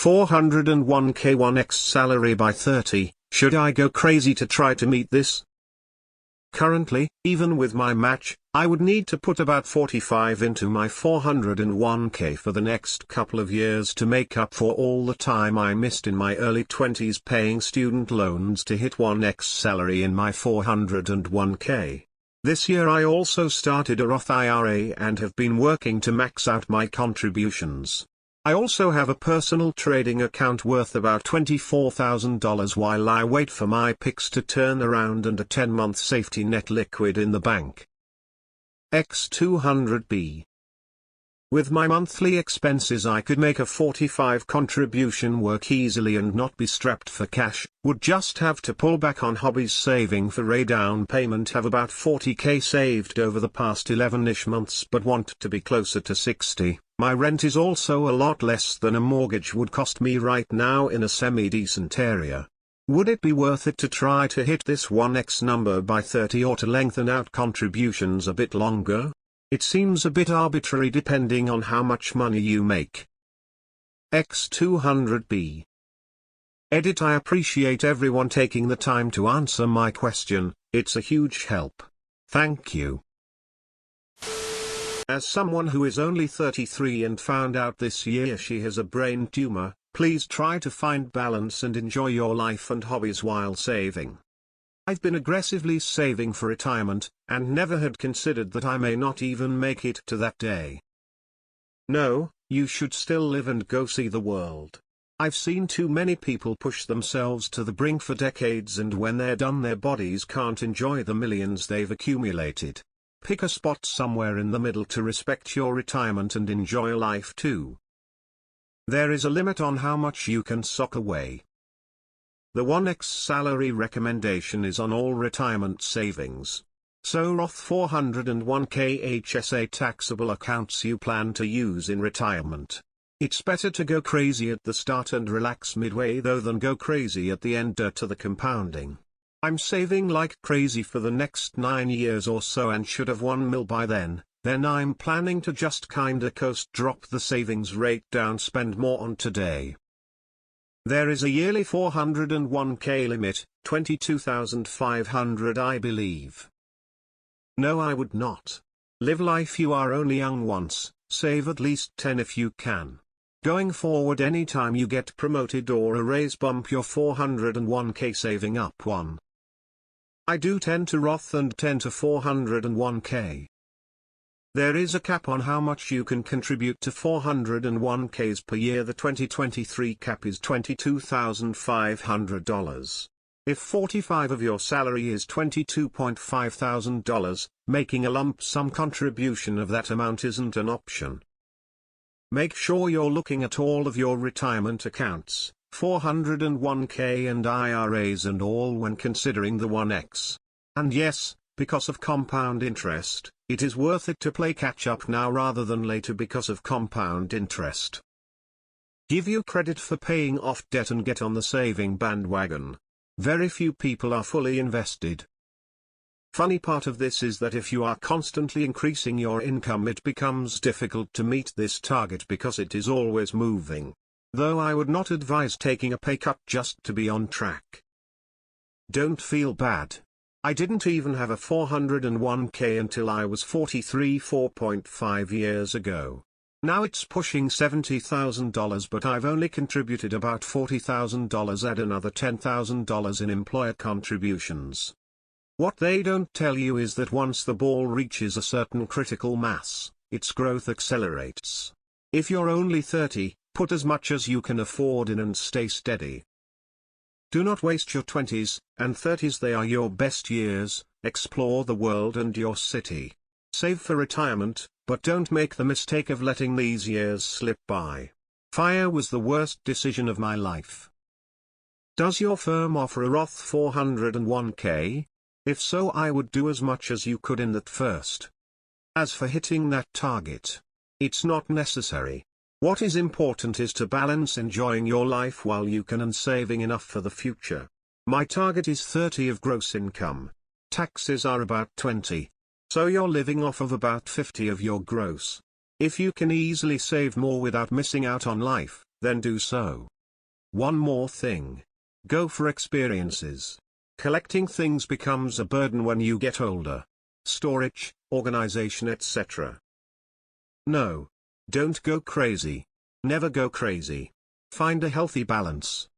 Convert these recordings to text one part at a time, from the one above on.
401k 1x salary by 30, should I go crazy to try to meet this? Currently, even with my match, I would need to put about 45 into my 401k for the next couple of years to make up for all the time I missed in my early 20s paying student loans to hit 1x salary in my 401k. This year I also started a Roth IRA and have been working to max out my contributions. I also have a personal trading account worth about $24,000 while I wait for my picks to turn around and a 10-month safety net liquid in the bank. X200B. With my monthly expenses I could make a 45 contribution work easily and not be strapped for cash, would just have to pull back on hobbies saving for a down payment, have about 40k saved over the past 11ish months but want to be closer to 60. My rent is also a lot less than a mortgage would cost me right now in a semi-decent area. Would it be worth it to try to hit this 1x number by 30 or to lengthen out contributions a bit longer? It seems a bit arbitrary depending on how much money you make. X200B. Edit. I appreciate everyone taking the time to answer my question, it's a huge help. Thank you. As someone who is only 33 and found out this year she has a brain tumor, please try to find balance and enjoy your life and hobbies while saving. I've been aggressively saving for retirement, and never had considered that I may not even make it to that day. No, you should still live and go see the world. I've seen too many people push themselves to the brink for decades, and when they're done their bodies can't enjoy the millions they've accumulated. Pick a spot somewhere in the middle to respect your retirement and enjoy life too. There is a limit on how much you can sock away. The 1x salary recommendation is on all retirement savings. So Roth 401k HSA taxable accounts you plan to use in retirement. It's better to go crazy at the start and relax midway though than go crazy at the end due to the compounding. I'm saving like crazy for the next 9 years or so and should have 1 mil by then I'm planning to just kinda coast, drop the savings rate down, spend more on today. There is a yearly 401k limit, $22,500 I believe. No, I would not. Live life, you are only young once, save at least 10 if you can. Going forward, anytime you get promoted or a raise, bump your 401k saving up one. I do 10 to Roth and 10 to 401k. There is a cap on how much you can contribute to 401ks per year. The 2023 cap is $22,500. If 45 of your salary is $22,500, making a lump sum contribution of that amount isn't an option. Make sure you're looking at all of your retirement accounts, 401k and IRAs and all when considering the 1x. And yes, because of compound interest, it is worth it to play catch up now rather than later because of compound interest. Give you credit for paying off debt and get on the saving bandwagon. Very few people are fully invested. Funny part of this is that if you are constantly increasing your income, it becomes difficult to meet this target because it is always moving. Though I would not advise taking a pay cut just to be on track. Don't feel bad. I didn't even have a 401k until I was 43 4.5 years ago. Now it's pushing $70,000, but I've only contributed about $40,000, add another $10,000 in employer contributions. What they don't tell you is that once the ball reaches a certain critical mass, its growth accelerates. If you're only 30, put as much as you can afford in and stay steady. Do not waste your 20s and 30s, they are your best years. Explore the world and your city. Save for retirement, but don't make the mistake of letting these years slip by. FIRE was the worst decision of my life. Does your firm offer a Roth 401k? If so, I would do as much as you could in that first. As for hitting that target, it's not necessary. What is important is to balance enjoying your life while you can and saving enough for the future. My target is 30 of gross income. Taxes are about 20. So you're living off of about 50 of your gross. If you can easily save more without missing out on life, then do so. One more thing. Go for experiences. Collecting things becomes a burden when you get older. Storage, organization, etc. No. Don't go crazy. Never go crazy. Find a healthy balance.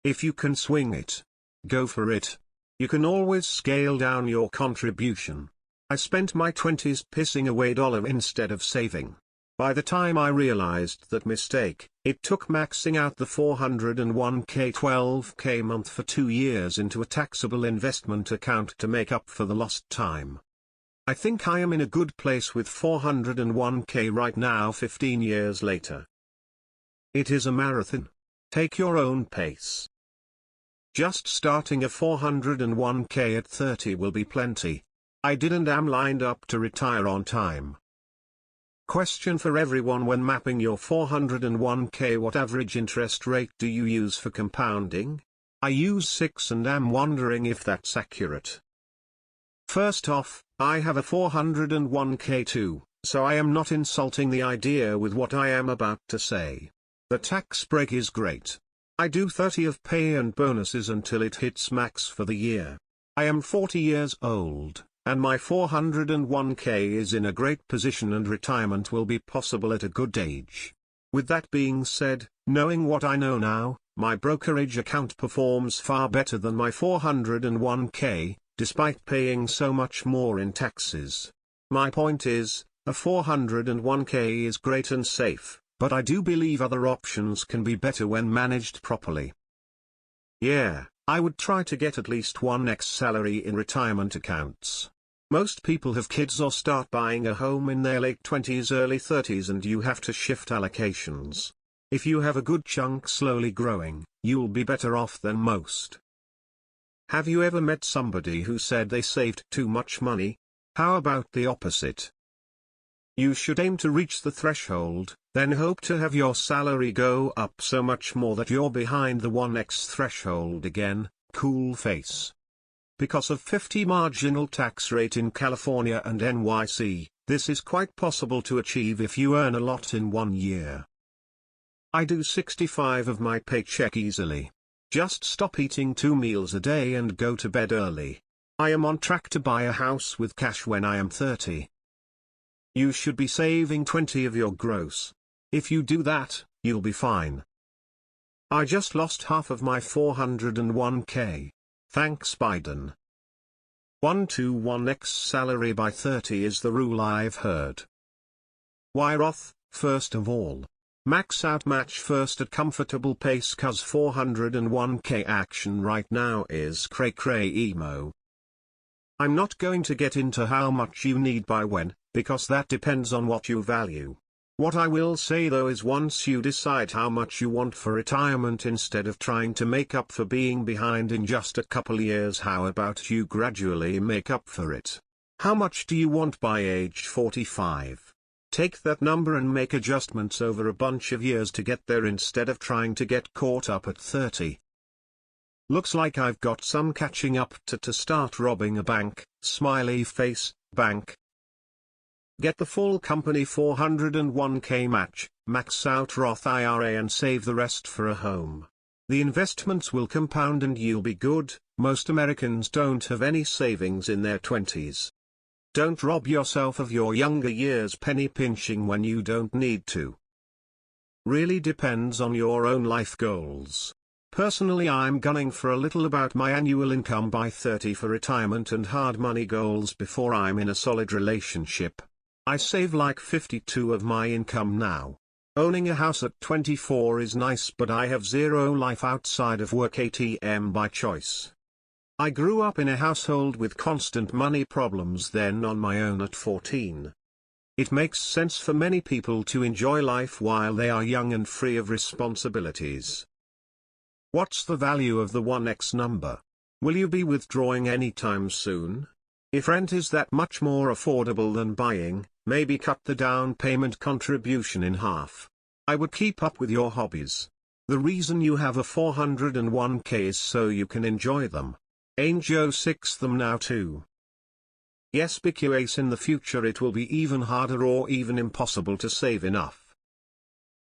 If you can swing it, go for it. You can always scale down your contribution. I spent my 20s pissing away dollar instead of saving. By the time I realized that mistake, it took maxing out the 401k 12k month for 2 years into a taxable investment account to make up for the lost time. I think I am in a good place with 401k right now 15 years later. It is a marathon. Take your own pace. Just starting a 401k at 30 will be plenty. I didn't am lined up to retire on time. Question for everyone: when mapping your 401k, what average interest rate do you use for compounding? I use 6 and am wondering if that's accurate. First off, I have a 401k too, so I am not insulting the idea with what I am about to say. The tax break is great. I do 30 of pay and bonuses until it hits max for the year. I am 40 years old, and my 401k is in a great position and retirement will be possible at a good age. With that being said, knowing what I know now, my brokerage account performs far better than my 401k, despite paying so much more in taxes. My point is, a 401k is great and safe, but I do believe other options can be better when managed properly. Yeah, I would try to get at least 1x salary in retirement accounts. Most people have kids or start buying a home in their late 20s, early 30s, and you have to shift allocations. If you have a good chunk slowly growing, you'll be better off than most. Have you ever met somebody who said they saved too much money? How about the opposite? You should aim to reach the threshold, then hope to have your salary go up so much more that you're behind the 1x threshold again. Cool face. Because of 50 marginal tax rate in California and NYC, this is quite possible to achieve if you earn a lot in 1 year. I do 65 of my paycheck easily. Just stop eating 2 meals a day and go to bed early. I am on track to buy a house with cash when I am 30. You should be saving 20 of your gross. If you do that, you'll be fine. I just lost half of my 401k. Thanks Biden. 1 to 1x salary by 30 is the rule I've heard. Why Roth? First of all, max out match first at comfortable pace, cause 401k action right now is cray cray emo. I'm not going to get into how much you need by when, because that depends on what you value. What I will say though is, once you decide how much you want for retirement, instead of trying to make up for being behind in just a couple years, how about you gradually make up for it? How much do you want by age 45? Take that number and make adjustments over a bunch of years to get there instead of trying to get caught up at 30. Looks like I've got some catching up to start robbing a bank, smiley face, bank. Get the full company 401k match, max out Roth IRA and save the rest for a home. The investments will compound and you'll be good. Most Americans don't have any savings in their 20s. Don't rob yourself of your younger years penny pinching when you don't need to. Really depends on your own life goals. Personally, I'm gunning for a little about my annual income by 30 for retirement and hard money goals before I'm in a solid relationship. I save like 52 of my income now. Owning a house at 24 is nice, but I have zero life outside of work ATM by choice. I grew up in a household with constant money problems, then on my own at 14. It makes sense for many people to enjoy life while they are young and free of responsibilities. What's the value of the 1x number? Will you be withdrawing anytime soon? If rent is that much more affordable than buying, maybe cut the down payment contribution in half. I would keep up with your hobbies. The reason you have a 401k is so you can enjoy them. Angel 6 them now too. Yes, because in the future it will be even harder or even impossible to save enough.